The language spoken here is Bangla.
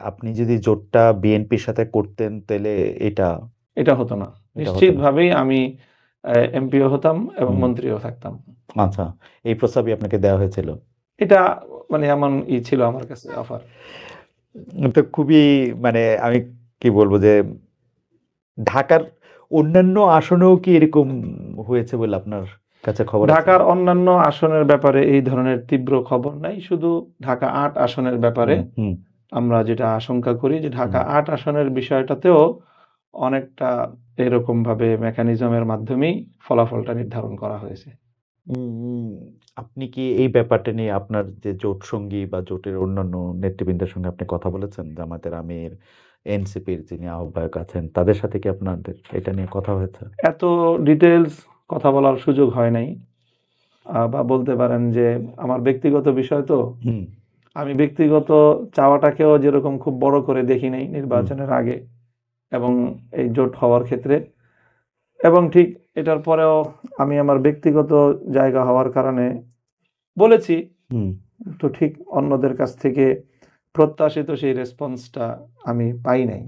আপনি যদি জোটটা বিএনপির সাথে করতেন তাহলে এটা এটা হতো না। এটা হতো না। নিশ্চিতভাবেই আমি এমপিও হতাম এবং হুম। মন্ত্রীও থাকতাম। আচ্ছা, এই প্রস্তাবই আপনাকে দেওয়া হয়েছিল। এটা মানে এমন ছিল আমার কাছে অফার। তো খুবই মানে আমি কি বলবো যে ঢাকার অন্যান্য আসনেও কি এরকম হয়েছে বলে আপনার কাছে খবর আছে? ঢাকার অন্যান্য আসনের ব্যাপারে এই ধরনের তীব্র খবর নাই, শুধু ঢাকা ৮ আসনের ব্যাপারে হুম, হুম, আমরা যেটা আশঙ্কা করি যে ঢাকা হুম। ৮ আসনের বিষয়টাতেও অনেকটা এরকম ভাবে মেকানিজমের মাধ্যমেই ফলাফলটা নির্ধারণ করা হয়েছে। উম, আপনি কি এই ব্যাপারটা নিয়ে আপনার যে জোট সঙ্গী বা জোটের অন্যান্য নেতৃবৃন্দের সঙ্গে আপনি কথা বলেছেন? জামায়াতের আমির, এনসিপির যিনি আহ্বায়ক আছেন, তাদের সাথে কি আপনাদের এটা নিয়ে কথা হয়েছে? এত ডিটেইলস কথা বলার সুযোগ হয় নাই। বা বলতে পারেন যে আমার ব্যক্তিগত বিষয় তো, হুম, আমি ব্যক্তিগত চাওয়াটাকেও যেরকম খুব বড় করে দেখি নাই হুম, নির্বাচনের আগে এবং এই জোট হওয়ার ক্ষেত্রে, এবং ঠিক এটার পরেও আমি আমার ব্যক্তিগত জায়গা হওয়ার কারণে বলেছি, হুম। তো ঠিক অন্যদের কাছ থেকে প্রত্যাশিত সেই রেসপন্সটা আমি পাই নাই।